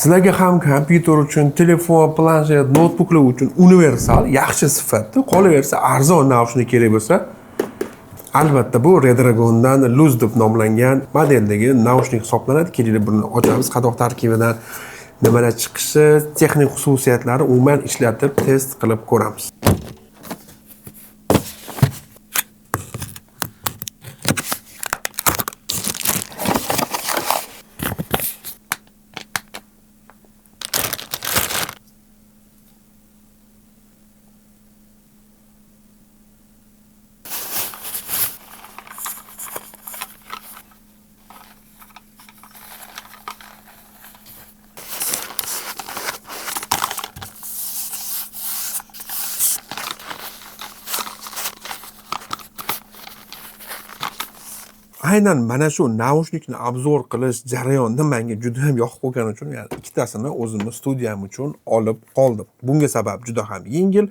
Sizlarga ham kompyuter uchun, telefon, planshet, notebooklar uchun universal, yaxshi sifatda, qolaversa arzon naushnik kerak bo'lsa, albatta bu Redragondan Luz deb nomlangan modeldagi naushnik hisoblanadi. Kelinglar buni ochamiz. Qadoq tarkibidan nimalar chiqishi, texnik xususiyatlari umuman ishlatib test qilib ko'ramiz. Aynan mana shu naushnikni obzor qilish jarayonida menga juda ham yoqib qolgani uchun, ya'ni ikkitasini o'zimni studiyam uchun olib qoldim. Bunga sabab juda ham yengil,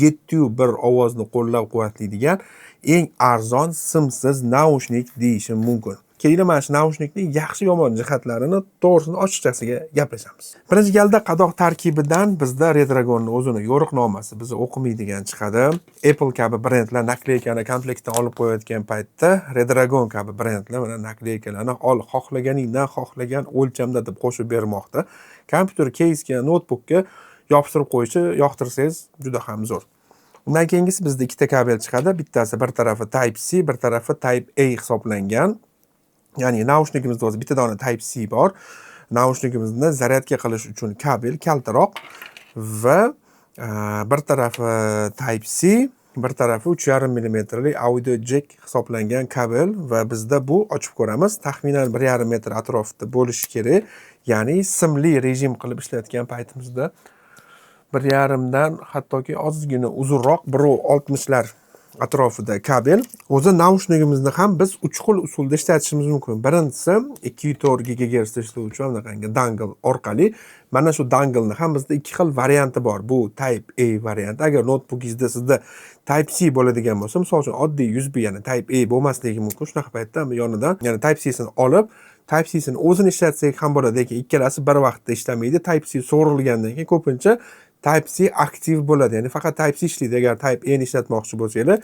7.1 ovozni qo'llab-quvvatlaydigan eng arzon simsiz naushnik deyishim mumkin. Kelinglar mana shu naushnikning yaxshi yomon jihatlarini to'g'risini ochiqchasiga gaplashamiz. Birinchi galda qadoq tarkibidan bizda Redragonning o'zini yo'riqnomasi bizni o'qimaydigan chiqadi. Apple kabi brendlar nakleykani komplektdan olib qo'yayotgan paytda Redragon kabi brendlar mana nakleykalarni xohlaganingdan xohlagan o'lchamda deb qo'shib bermoqda. Kompyuter keysga, notebookga yopishtirib qo'yishi yoqtirsangiz juda ham zo'r. Undan keyingisi bizda ikkita kabel chiqadi. Bittasi bir tarafi Type C, bir tarafi Type A hisoblangan. Ya'ni naushnikimizda o'zi bitta dona Type C bor. Naushnikimizni zaryadga qilish uchun kabel kaltaroq va bir tarafi Type C, bir tarafi 3.5 mm audio jack hisoblangan kabel va bizda bu ochib ko'ramiz. Taxminan 1.5 metr atrofida bo'lishi kerak. Ya'ni simli rejim qilib ishlatgan paytimizda 1.5 dan hattoki ozgina uzunroq 1.60lar atrofida kabel. O'zi naushnikimizni ham biz 3 xil usulda ishlatishimiz mumkin. Birinchisi 2.4 GHz ishlovchi bunaqangi dangle orqali. Mana shu dangleni ham bizda ikki xil varianti bor. Bu Type A varianti. Agar notebookingizda sizda Type C bo'ladigan bo'lsa, misol uchun oddiy USB, ya'ni Type A bo'lmasligi mumkin. Shunaqa paytda yonidan, ya'ni Type C'sini olib, Type C'sini o'zini ishlatsak ham bo'ladi, lekin ikkalasi bir vaqtda ishlamaydi. Type C so'rilgandan keyin ko'pincha Type C aktiv bo'ladi. Ya'ni faqat Type C ishlaydi. Agar Type A ni ishlatmoqchi bo'lsanglar,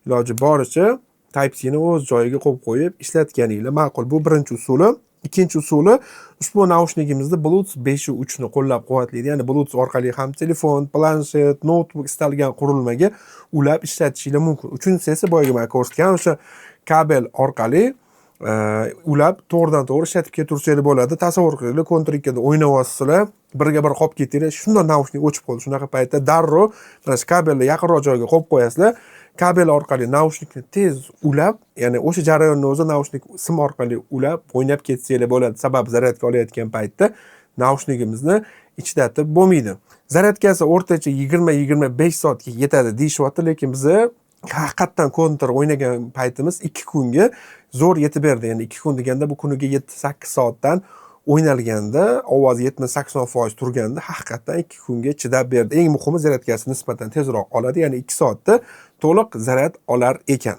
iloji boricha Type C ni o'z joyiga qo'yib qo'yib ishlatganinglar ma'qul. Bu birinchi usuli. Ikkinchi usuli, ushbu naushnikimizda Bluetooth 5.3 ni qo'llab-quvvatlaydi. Ya'ni Bluetooth orqali ham telefon, planshet, notebook istalgan qurilmaga ulab ishlatishingiz mumkin. Uchinchisi esa boyaga men ko'rsatgan o'sha kabel orqali ulab to'g'ridan-to'g'ri ishlatib ketaversangiz bo'ladi. Tasavvur qilinglar, kontrikada o'ynayapsizlar, birga bir qolib ketinglar, shunday naushnik o'chib qoldi. Shunaqa paytda darrov mana shu kabelni yaqinroq joyga qo'yib qo'yasizlar. Kabel orqali naushnikni tez ulab, ya'ni o'sha jarayonni o'zi naushnik sim orqali ulab o'ynab ketsanglar bo'ladi. Sababi zaryadga olayotgan paytda naushnikimizni ishlatib bo'lmaydi. Zaryadkasi o'rtacha 20-25 soatga yetadi deyishyapti, lekin biz haqiqatdan kontra o'ynagan paytimiz 2 kunga zo'r yetib berdi. Ya'ni 2 kun deganda bu kuniga 7-8 soatdan o'ynalganda, ovozi 70-80% turganda haqiqatdan 2 kunga chidab berdi. Eng muhimi zaryadkasi nisbatan tezroq oladi, ya'ni 2 soatda to'liq zaryad olar ekan.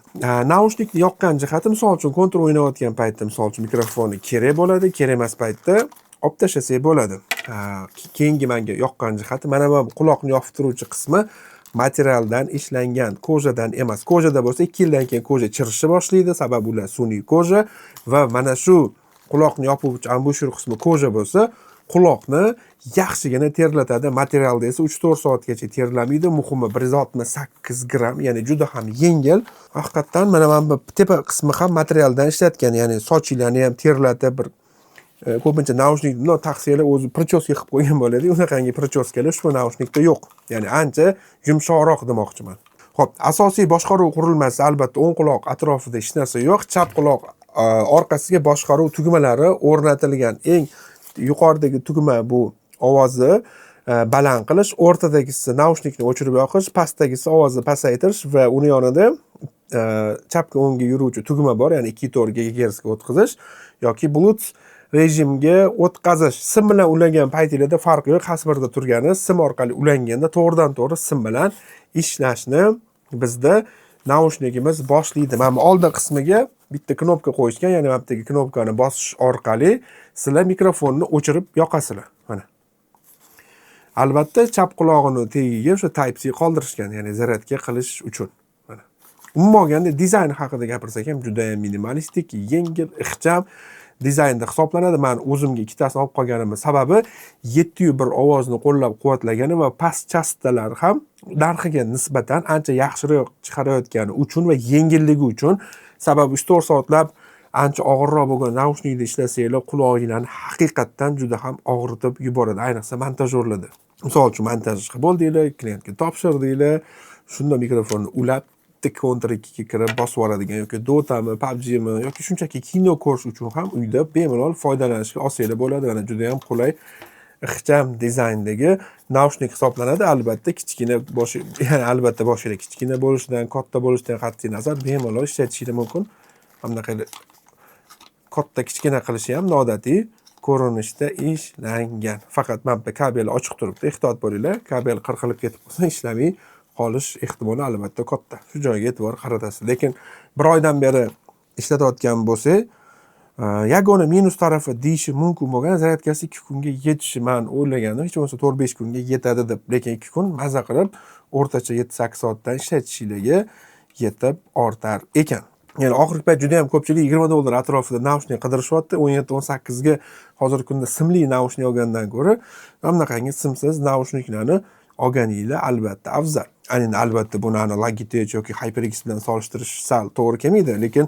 Naushnikni yoqqan jihati, misol uchun kontra o'ynayotgan paytda, misol uchun mikrofoni kerak bo'ladi, kerak emas paytda olib tashlasak bo'ladi. Keyingi menga yoqqan jihati mana bu quloqni yopib turuvchi qismi materialdan ishlangan, kojadan emas. Kojada bo'lsa 2 yildan keyin koja chirishni boshlaydi, sababi ular sun'iy koja va mana shu quloqni yopuvchi ambushur qismi koja bo'lsa, quloqni yaxshigina terlatadi. Materialda esa 3-4 soatgacha terlamaydi. Muhimi 168 gram, ya'ni juda ham yengil. Haqiqatdan mana bu tepa qismi ham materialdan ishlatgan, ya'ni sochinglarni ham terlatib bir ko'pincha naushnikni bunday taqsiylar o'zi prichoska qilib qo'ygan bo'ladi. Unaqangi prichoskalar ushbu naushnikda yo'q. Ya'ni ancha yumshoqroq demoqchiman. Xo'p, asosiy boshqaruv qurilmasi albatta o'ng quloq atrofida hech narsa yo'q. Chap quloq orqasiga boshqaruv tugmalari o'rnatilgan. Eng yuqoridagi tugma bu ovozni baland qilish, o'rtadagisi naushnikni o'chirib yoqish, pastdagisi ovozni pasaytirish va uni yonida chapga o'ngga yuruvchi tugma bor, ya'ni 2.4 GHz ga o'tkazish yoki Bluetooth rejimga o'tkazish. Sim bilan ulangan paytingizda farqi yo'q. Hasbirda turgani sim orqali ulanganda to'g'ridan-to'g'ri sim bilan ishlashni bizda naushnikimiz boshlaydi. Mana bu oldin qismiga bitta knopka qo'yishgan, ya'ni mana bu knopkani bosish orqali sizlar mikrofonni o'chirib yoqasizlar. Mana. Albatta chap qulog'ini tagiga o'sha Type-C qoldirishgan, ya'ni zaryadga qilish uchun. Mana. Umuman olganda dizayn haqida gapirsak ham juda ham minimalistik, yengil, ixcham dizaynda hisoblanadi. Men o'zimga ikkitasini olib qolganimning sababi 701 ovozni qo'llab-quvvatlagani va past chastotalar ham narxiga nisbatan ancha yaxshiroq chiqarayotgani uchun va yengilligi uchun. Sababi 3-4 soatlab ancha og'irroq bo'lgan naushnikda ishlasanglar, quloqinglarni haqiqatdan juda ham og'ritib yuboradi, ayniqsa montajyorlarda. Misol uchun montaj qilib bo'ldinglar, klientga topshirdinglar, shunda mikrofonni ulab Counter 2 ga kirib bosib yuboradigan yoki Dota'mi, PUBG'mi yoki shunchaki kino ko'rish uchun ham uyda bemalol foydalanishga olsanglar bo'ladi. Mana juda ham qulay, ixcham dizayndagi naushnik hisoblanadi. Albatta kichkina boshi, ya'ni albatta boshida kichkina bo'lishidan, katta bo'lishidan qat'iy nazar bemalol ishlatishingiz mumkin. Bunaqa katta kichkina qilishi ham noodatiy ko'rinishda ishlangan. Faqat mana bu kabel ochiq turibdi. Ehtiyot bo'linglar. Kabel qirqilib ketib qolsa ishlamay qolish ehtimoli albatta katta. Shu joyga e'tibor qaratasiz. Lekin bir oydan beri ishlatayotgan bo'lsak, yagona minus tarafi deyishi mumkin bo'lgan zaryadkasi 2 kunga yetishi men o'ylagandim. Hech bo'lmasa 4-5 kunga yetadi deb. Lekin 2 kun maza qilib o'rtacha 7-8 soatdan ishlatishingiz yetib ortar ekan. Ya'ni oxirgi payt juda ham ko'pchilik $20 atrofida naushnik qidirishyapti. 17-18 ga hozirgi kunda simli naushnik olgandan ko'ra, bunaqangi simsiz naushniklarni olganinglar albatta afzal. Aynan albatta buni Logitech yoki HyperX bilan solishtirish sal to'g'ri kelmaydi, lekin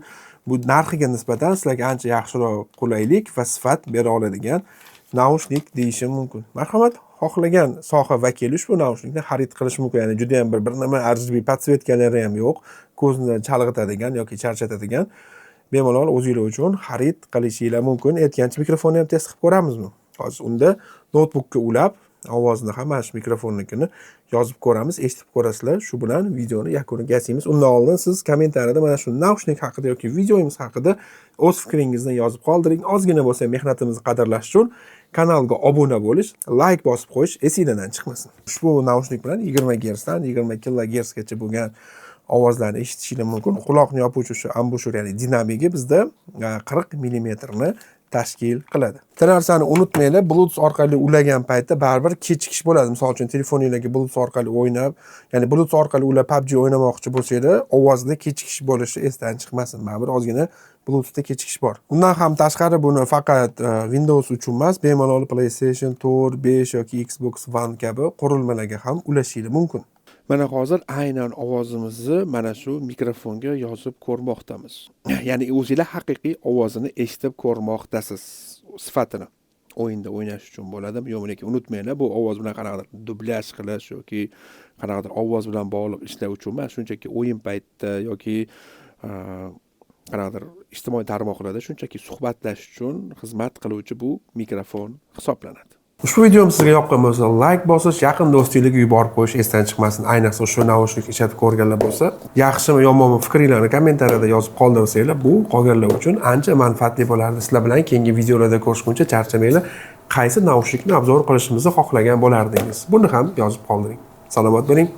bu narxiga nisbatan sizlarga ancha yaxshiroq qulaylik va sifat bera oladigan naushnik deyishim mumkin. Marhamat, xohlagan soha vakili ushbu naushnikni xarid qilish mumkin. Ya'ni juda ham bir nima RGB podsvetkalari ham yo'q, ko'zni chalg'itadigan yoki charchatadigan. Bemalol o'zingizlar uchun xarid qilishingiz mumkin. Aytgancha mikrofonni ham test qilib ko'ramizmi? Hozir unda notebookka ulab ovozni ham mana shu mikrofonnikini yozib ko'ramiz, eshitib ko'rasizlar. Shu bilan videoni yakuniga yasaymiz. Undan oldin siz kommentariyada mana shu naushnik haqida yoki videomiz haqida o'z fikringizni yozib qoldiring. Ozgina bo'lsa mehnatimizni qadrlash uchun kanalga obuna bo'lish, like bosib qo'yish esingizdan chiqmasin. Ushbu naushnik bilan 20 Hz dan 20 kHz gacha bo'lgan ovozlarni eshitishingiz mumkin. Quloqni yopuvchi shu ambushur, ya'ni dinamigi bizda 40 mm ni tashkil qiladi. Bitta narsani unutmanglar, Bluetooth orqali ulagan paytda baribir kechikish bo'ladi. Misol uchun telefoningizga Bluetooth orqali o'ynab, ya'ni Bluetooth orqali ulab PUBG o'ynamoqchi bo'lsanglar, ovozda kechikish bo'lishi esdan chiqmasin. Baribir ozgina Bluetoothda kechikish bor. Undan ham tashqari buni faqat Windows uchun emas, bemalol PlayStation 4, 5 yoki Xbox One kabi qurilmalarga ham ulashingiz mumkin. Mana hozir aynan ovozimizni mana shu mikrofonga yozib ko'rmoqdamiz. Ya'ni o'zingizlar haqiqiy ovozini eshitib ko'rmoqdasiz. Sifatini o'yinda o'ynash uchun bo'ladimi? Yo'q, lekin unutmanglar, bu ovoz bilan qanaqadir dublyaj qilish yoki qanaqadir ovoz bilan bog'liq ishlar uchun emas, shunchaki o'yin paytida yoki qanaqadir ijtimoiy tarmoqlarda shunchaki suhbatlash uchun xizmat qiluvchi bu mikrofon hisoblanadi. Ushbu videom sizga yoqqan bo'lsa, like bosish, yaqin do'stingizga yuborib qo'yish esdan chiqmasin. Ayniqsa shu naushnik ishlatib ko'rganlar bo'lsa, yaxshimi yomonmi fikringizni kommentariyada yozib qoldirsanglar, bu qolganlar uchun ancha manfaatli bo'lardi. Sizlar bilan keyingi videolarda ko'rishguncha charchamanglar. Qaysi naushnikni obzor qilishimizni xohlagan bo'lardingiz? Buni ham yozib qoldiring. Salomat bo'ling.